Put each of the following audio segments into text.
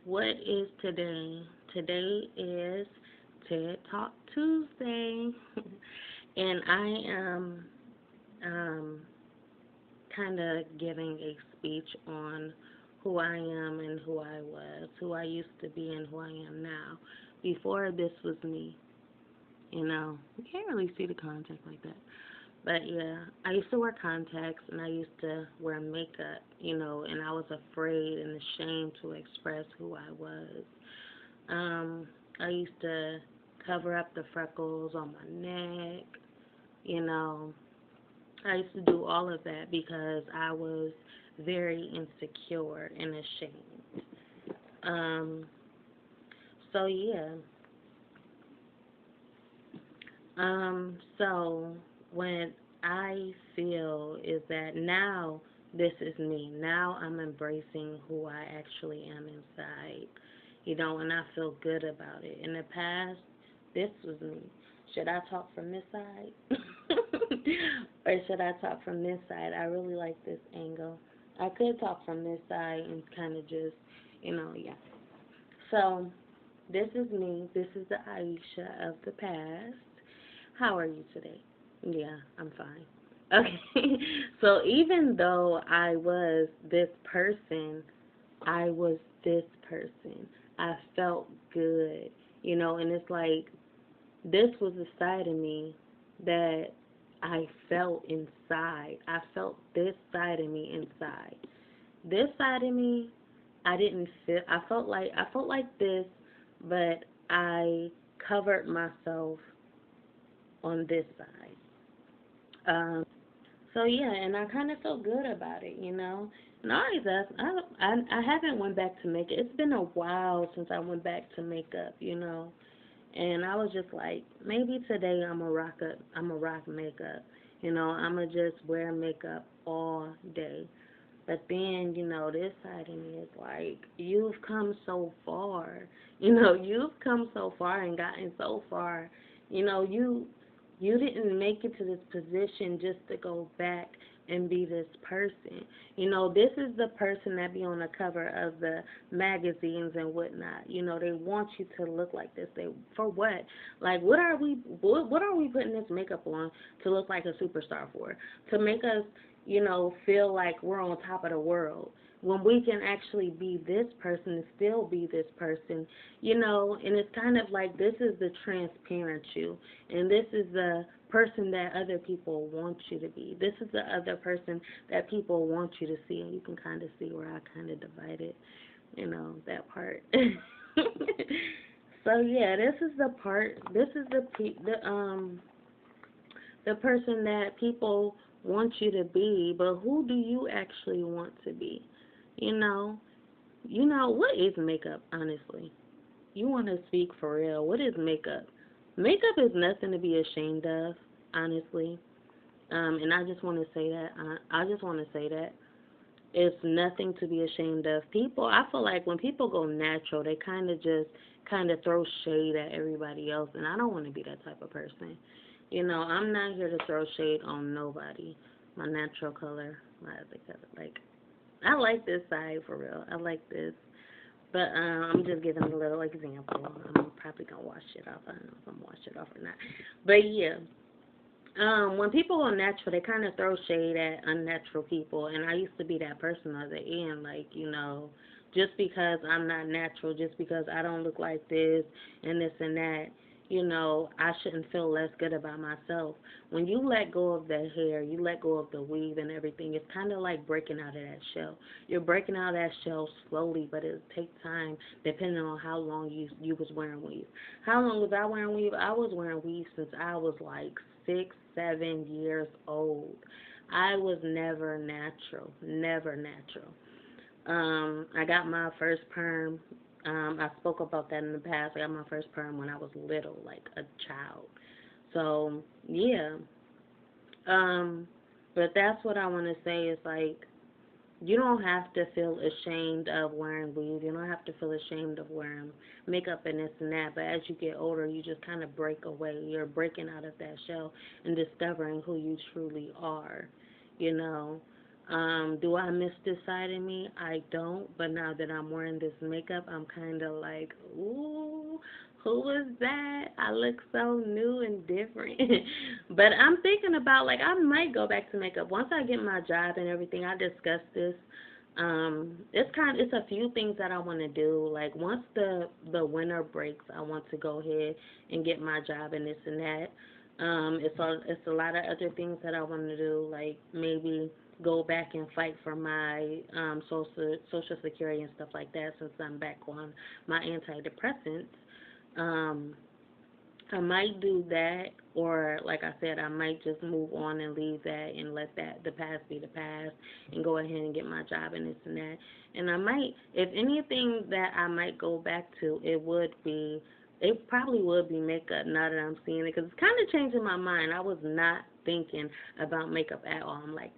What is today? Today is TED Talk Tuesday, and I am um, kind of giving a speech on who I am and who I was, who I used to be and who I am now. Before this was me, you can't really see the contact like that. But yeah, I used to wear contacts and I used to wear makeup, and I was afraid and ashamed to express who I was. Um, I used to cover up the freckles on my neck, you know. I used to do all of that because I was very insecure and ashamed. Um, so yeah. So what I feel is that now this is me. Now I'm embracing who I actually am inside, and I feel good about it. In the past, this was me. Should I talk from this side? Or should I talk from this side? I really like this angle. I could talk from this side and kind of just, yeah. So, this is me. This is the Aisha of the past. How are you today? Yeah, I'm fine. Okay. So even though I was this person, I was this person. I felt good, and it's like this was a side of me that I felt inside. I felt this side of me inside. This side of me, I didn't feel. I felt like this, but I covered myself on this side. So yeah, and I kind of feel good about it. And I always ask, I haven't went back to makeup. It's been a while since I went back to makeup. And I was just like, maybe today I'm a rock makeup. I'ma just wear makeup all day. But then, this side of me is like, you've come so far. You've come so far and gotten so far. You didn't make it to this position just to go back and be this person. This is the person that be on the cover of the magazines and whatnot. They want you to look like this. For what? Like, what are we putting this makeup on to look like a superstar for? To make us, feel like we're on top of the world when we can actually be this person and still be this person. And it's kind of like this is the transparent you, and this is the person that other people want you to be. This is the other person that people want you to see, and you can kind of see where I kind of divided, that part. So yeah, this is the part. This is the person that people want you to be, but who do you actually want to be? You know, what is makeup, honestly? You want to speak for real. What is makeup? Makeup is nothing to be ashamed of, honestly. And I just want to say that. I just want to say that. It's nothing to be ashamed of. I feel like when people go natural, they kind of throw shade at everybody else, and I don't want to be that type of person. I'm not here to throw shade on nobody. My natural color, my other color, like I like this side for real. I like this, but I'm just giving a little example. I'm probably gonna wash it off. I don't know if I'm gonna wash it off or not, but yeah. When people go natural, they kind of throw shade at unnatural people, and I used to be that person at the end, like, just because I'm not natural, just because I don't look like this and this and that, I shouldn't feel less good about myself. When you let go of that hair, you let go of the weave and everything, it's kind of like breaking out of that shell. You're breaking out of that shell slowly, but it'll take time depending on how long you was wearing weave. How long was I wearing weave? I was wearing weave since I was like 6, 7 years old. I was never natural, never natural. I got my first perm. I spoke about that in the past. I got my first perm when I was little, like a child. So yeah. Um, but that's what I want to say is like you don't have to feel ashamed of wearing weave. You don't have to feel ashamed of wearing makeup and this and that. But as you get older, you just kind of break away. You're breaking out of that shell and discovering who you truly are. You know. Do I miss this side of me? I don't, but now that I'm wearing this makeup, I'm kind of like, ooh, who was that? I look so new and different. But I'm thinking about, like, I might go back to makeup. Once I get my job and everything, I discussed this. It's a few things that I want to do. Like, once the winter breaks, I want to go ahead and get my job and this and that. It's a lot of other things that I want to do, like maybe go back and fight for my social security and stuff like that since I'm back on my antidepressants. Um, I might do that, or like I said, I might just move on and leave that and let that the past be the past, and go ahead and get my job and this and that. And I might, if anything that I might go back to, it probably would be makeup. Now that I'm seeing it, because it's kind of changing my mind. I was not thinking about makeup at all. I'm like,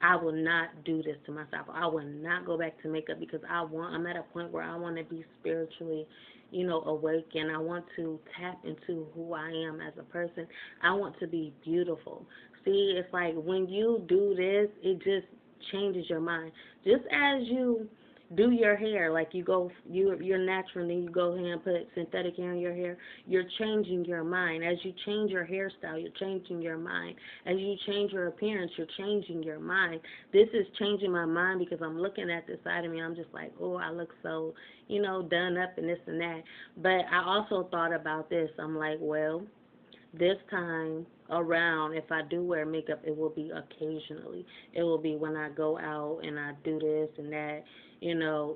I will not do this to myself. I will not go back to makeup because I'm at a point where I want to be spiritually, awake, and I want to tap into who I am as a person. I want to be beautiful. See, it's like when you do this, it just changes your mind. Just as you do your hair, like you're natural, and then you go ahead and put synthetic hair in your hair, you're changing your mind. As you change your hairstyle, you're changing your mind. As you change your appearance, you're changing your mind. This is changing my mind because I'm looking at this side of me, I'm just like, oh, I look so, done up and this and that. But I also thought about this. I'm like, well, this time around, if I do wear makeup, it will be occasionally. It will be when I go out and I do this and that,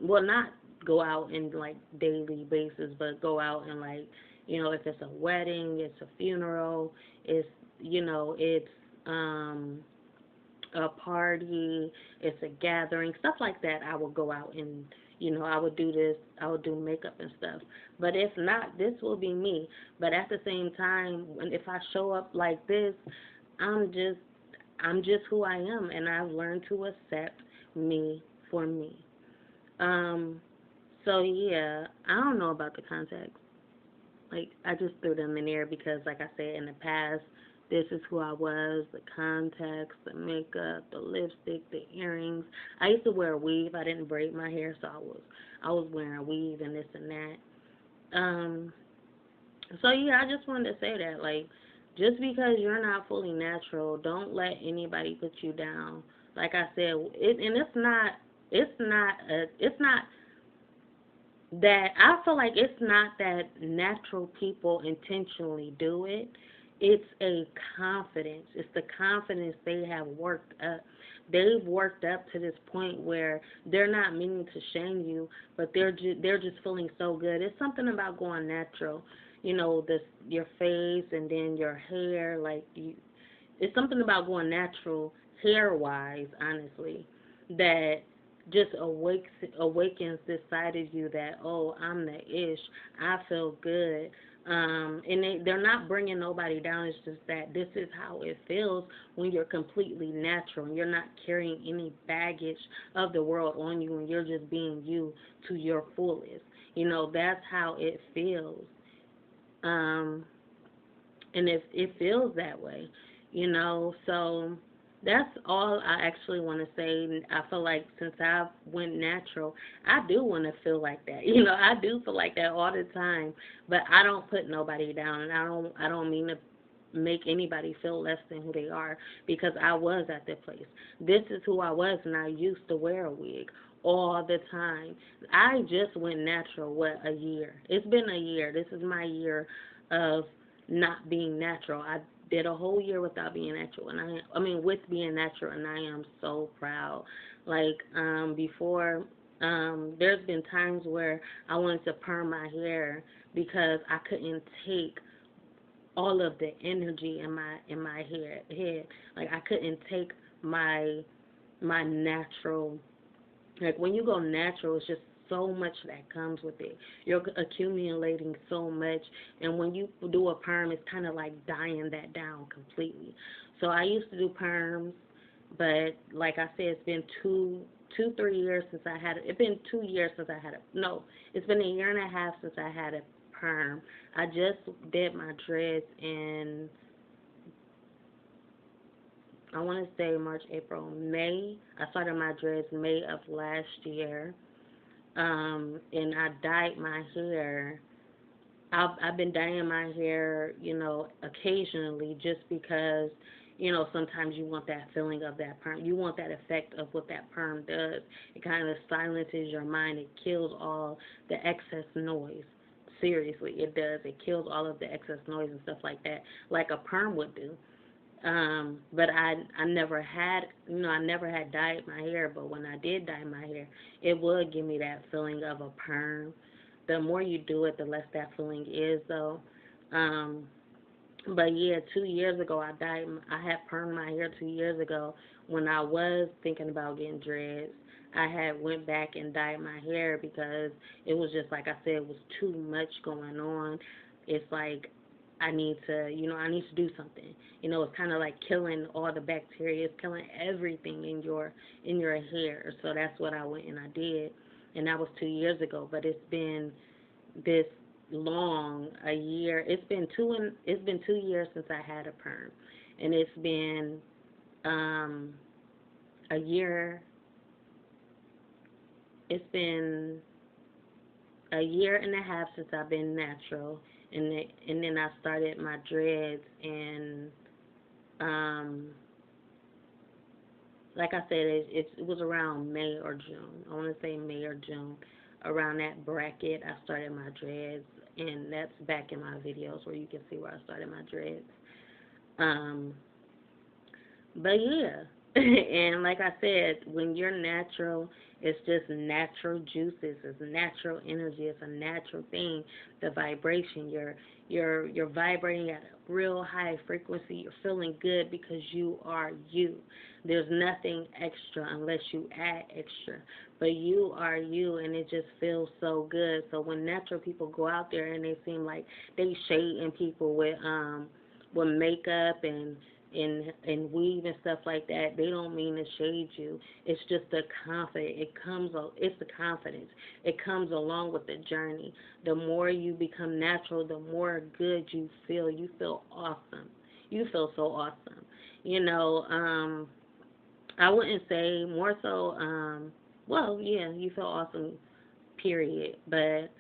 well, not go out in like daily basis, but go out and like, if it's a wedding, it's a funeral, it's a party, it's a gathering, stuff like that. I will go out and, I would do this, I would do makeup and stuff. But if not, this will be me. But at the same time, if I show up like this, I'm just, I'm just who I am, and I've learned to accept me for me. Um, so yeah, I don't know about the contacts. Like, I just threw them in there because, like I said, in the past, this is who I was, the contacts, the makeup, the lipstick, the earrings. I used to wear a weave. I didn't braid my hair, so I was wearing a weave and this and that. Um, so yeah, I just wanted to say that, like, just because you're not fully natural, don't let anybody put you down. Like I said, and it's not that I feel like it's not that natural people intentionally do it. It's a confidence. It's the confidence they have worked up. They've worked up to this point where they're not meaning to shame you, but they're just feeling so good. It's something about going natural. This your face and then your hair, like it's something about going natural hair wise, honestly, that just awakens this side of you that, oh, I'm the ish. I feel good. And they're not bringing nobody down. It's just that this is how it feels when you're completely natural and you're not carrying any baggage of the world on you, and you're just being you to your fullest. That's how it feels. Um, and it feels that way, so that's all I actually want to say. I feel like since I went natural, I do want to feel like that. I do feel like that all the time, but I don't put nobody down, and I don't mean to make anybody feel less than who they are, because I was at that place. This is who I was, and I used to wear a wig all the time. I just went natural, a year? It's been a year. This is my year of not being natural. I did a whole year without being natural, and I mean with being natural, and I am so proud. Like, before, there's been times where I wanted to perm my hair because I couldn't take all of the energy in my head. Like, I couldn't take my natural, like, when you go natural, it's just so much that comes with it. You're accumulating so much, and when you do a perm, it's kind of like dying that down completely. So I used to do perms, but like I said, it's been 3 years since I had it. It's been 2 years since I had it. No, it's been a year and a half since I had a perm. I just did my dreads in I want to say March, April, May. I started my dreads May of last year. And I dyed my hair. I've been dyeing my hair, occasionally just because, sometimes you want that feeling of that perm. You want that effect of what that perm does. It kind of silences your mind. It kills all the excess noise. Seriously, it does. It kills all of the excess noise and stuff like that, like a perm would do. But I never had, I never had dyed my hair, but when I did dye my hair, it would give me that feeling of a perm. The more you do it, the less that feeling is, though. Um, but yeah, 2 years ago, I had permed my hair 2 years ago when I was thinking about getting dreads. I had went back and dyed my hair because it was just like I said, it was too much going on. It's like I need to do something. It's kind of like killing all the bacteria. It's killing everything in your hair. So that's what I went and I did, and that was 2 years ago. But it's been this long, a year. It's been 2 years since I had a perm, and it's been um a year. It's been a year and a half since I've been natural, and then I started my dreads, and um like I said, it was around May or June. I want to say May or June. Around that bracket, I started my dreads, and that's back in my videos where you can see where I started my dreads. Um, but yeah, and like I said, when you're natural, it's just natural juices, it's natural energy, it's a natural thing. The vibration, you're vibrating at a real high frequency. You're feeling good because you are you. There's nothing extra unless you add extra. But you are you, and it just feels so good. So when natural people go out there and they seem like they shading people with makeup and weave and stuff like that, they don't mean to shade you. It's just the confidence. It's the confidence. It comes along with the journey. The more you become natural, the more good you feel. You feel awesome. You feel so awesome. I wouldn't say more so. Well, yeah, you feel awesome. Period. But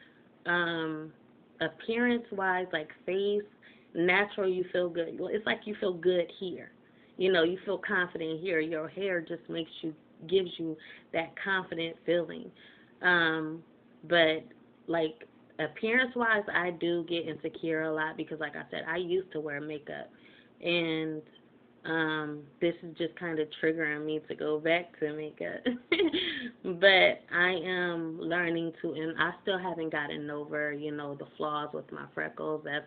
appearance wise, like face, natural, you feel good. It's like you feel good here. You feel confident here. Your hair just gives you that confident feeling. But like appearance wise, I do get insecure a lot because, like I said, I used to wear makeup, and this is just kind of triggering me to go back to makeup. But I am learning to, and I still haven't gotten over, the flaws with my freckles. That's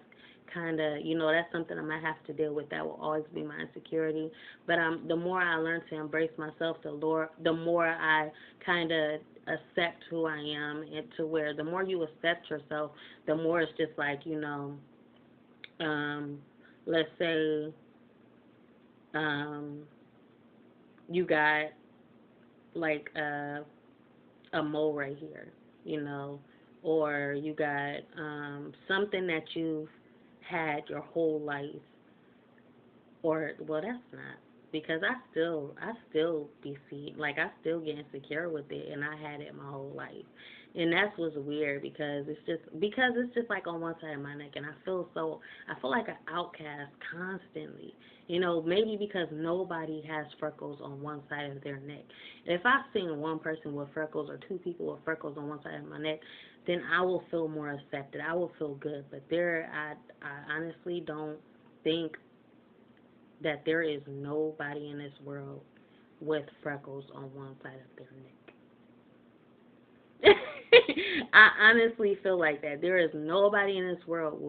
kind of, that's something I might have to deal with. That will always be my insecurity. But the more I learn to embrace myself, the more I kind of accept who I am, and to where the more you accept yourself, the more it's just like, let's say, um, you got like a mole right here, or you got something that you've had your whole life, or well, that's not, because I still be see, like I still get insecure with it, and I had it my whole life, and that's what's weird because it's just like on one side of my neck, and I feel like an outcast constantly. Maybe because nobody has freckles on one side of their neck. If I've seen one person with freckles or two people with freckles on one side of my neck, then I will feel more accepted. I will feel good. But I honestly don't think that there is nobody in this world with freckles on one side of their neck. I honestly feel like that. There is nobody in this world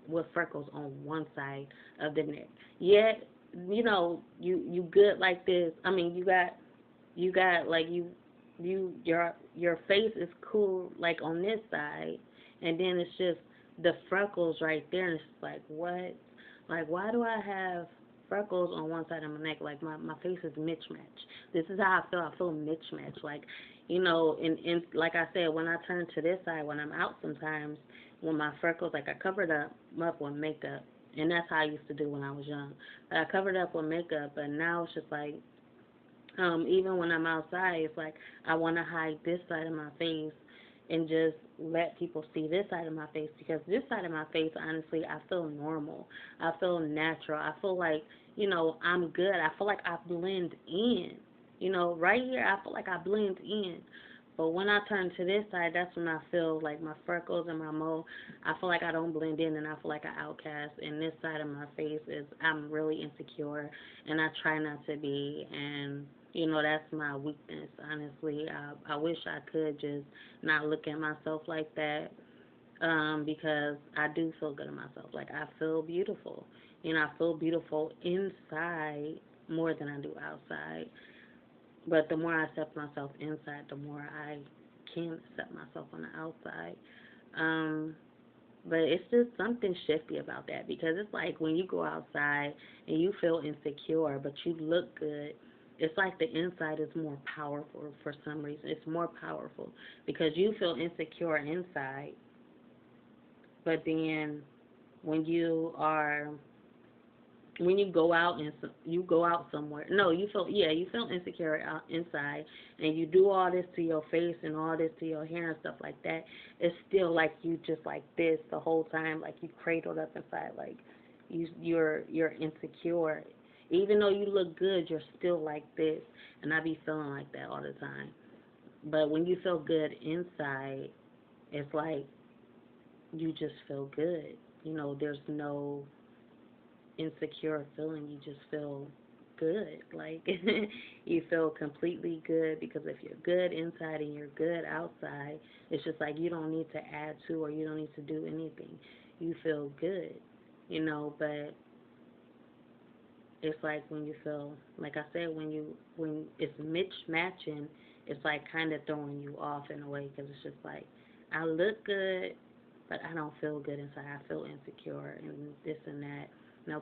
with freckles on one side of the neck. Yet, you good like this. I mean, you got like your face is cool like on this side, and then it's just the freckles right there, and it's like, what? Like, why do I have freckles on one side of my neck? Like, my face is mismatched. This is how I feel. I feel mismatched. Like, and like I said, when I turn to this side, when I'm out sometimes, when my freckles, like I covered up with makeup, And that's how I used to do when I was young. But I covered up with makeup, but now it's just like, even when I'm outside, it's like I want to hide this side of my face and just let people see this side of my face, because this side of my face, honestly, I feel normal. I feel natural. I feel like, I'm good. I feel like I blend in. Right here, I feel like I blend in. But when I turn to this side, that's when I feel like my freckles and my mole, I feel like I don't blend in, and I feel like an outcast. And this side of my face is, I'm really insecure, and I try not to be. And that's my weakness, honestly. I wish I could just not look at myself like that, because I do feel good in myself. Like, I feel beautiful. I feel beautiful inside more than I do outside. But the more I accept myself inside, the more I can accept myself on the outside. Um, but it's just something shifty about that, because it's like when you go outside and you feel insecure, but you look good, it's like the inside is more powerful for some reason. It's more powerful because you feel insecure inside, but then when you go out and you go out somewhere, no, you feel insecure out inside, and you do all this to your face and all this to your hair and stuff like that. It's still like you just like this the whole time, like you cradled up inside, like you're insecure. Even though you look good, you're still like this, and I be feeling like that all the time. But when you feel good inside, it's like you just feel good. There's no insecure feeling. You just feel good. Like, you feel completely good, because if you're good inside and you're good outside, it's just like you don't need to add to, or you don't need to do anything. You feel good, but it's like when you feel, like I said, when it's mismatching, it's like kind of throwing you off in a way, because it's just like, I look good, but I don't feel good inside. I feel insecure and this and that.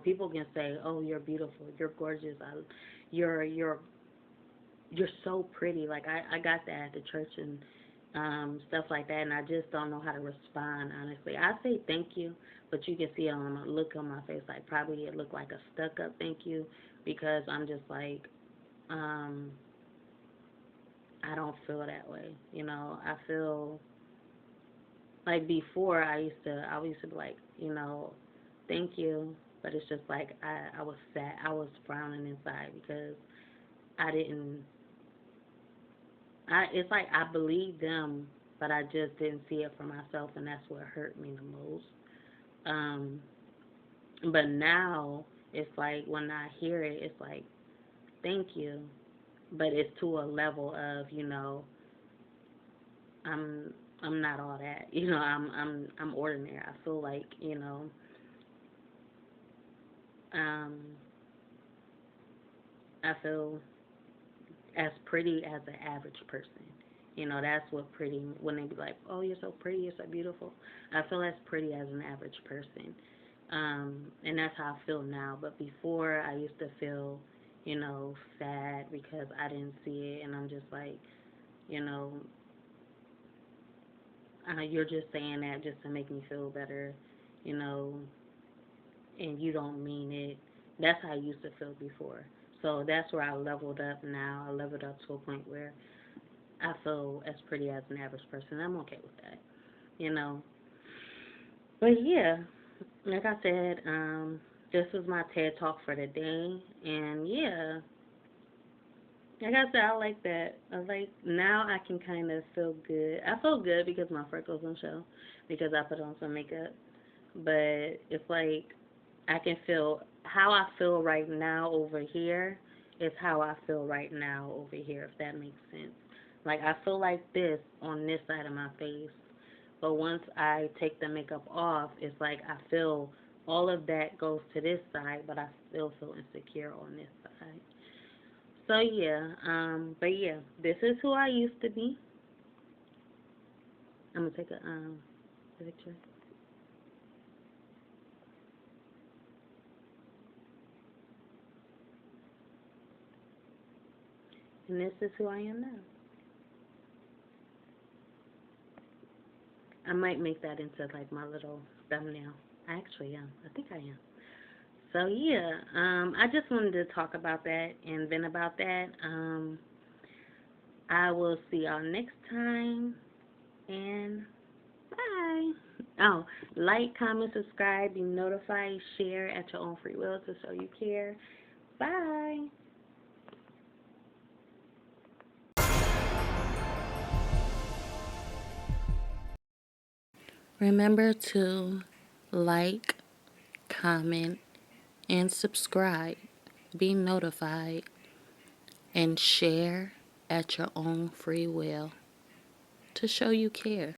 People can say, "Oh, you're beautiful. You're gorgeous. You're so pretty." Like, I got that at the church and stuff like that, and I just don't know how to respond. Honestly, I say thank you, but you can see it on the look on my face. Like, probably it looked like a stuck up thank you, because I'm just like, um, I don't feel that way. I feel like before I used to be like, thank you, but it's just like I was sad, I was frowning inside, because I didn't. It's like I believed them, but I just didn't see it for myself, and that's what hurt me the most. Um, but now it's like when I hear it, it's like thank you, but it's to a level of, I'm I'm not all that. I'm ordinary. I feel like, um I feel as pretty as an average person. That's what pretty, when they be like, "Oh, you're so pretty, you're so beautiful." I feel as pretty as an average person. And that's how I feel now. But before, I used to feel, sad because I didn't see it. And I'm just like, you know, you're just saying that just to make me feel better, you know, and you don't mean it. That's how I used to feel before. So that's where I leveled up now. I leveled up to a point where I feel as pretty as an average person. I'm okay with that, you know. But yeah, like I said, this was my TED Talk for the day. And yeah, like I said, I like that. I like, now I can kind of feel good. I feel good because my freckles don't show, because I put on some makeup. But it's like I can feel how I feel right now over here is how I feel right now over here, if that makes sense. Like, I feel like this on this side of my face, but once I take the makeup off, it's like I feel all of that goes to this side, but I still feel insecure on this side. So yeah, but yeah, this is who I used to be. I'm gonna take a picture, and this is who I am now. I might make that into like my little thumbnail. I actually am. I think I am. So yeah, I just wanted to talk about that and vent about that. I will see y'all next time, and bye. Oh, like, comment, subscribe, be notified, share at your own free will to show you care. Bye. Remember to like, comment, and subscribe. Be notified and share at your own free will to show you care.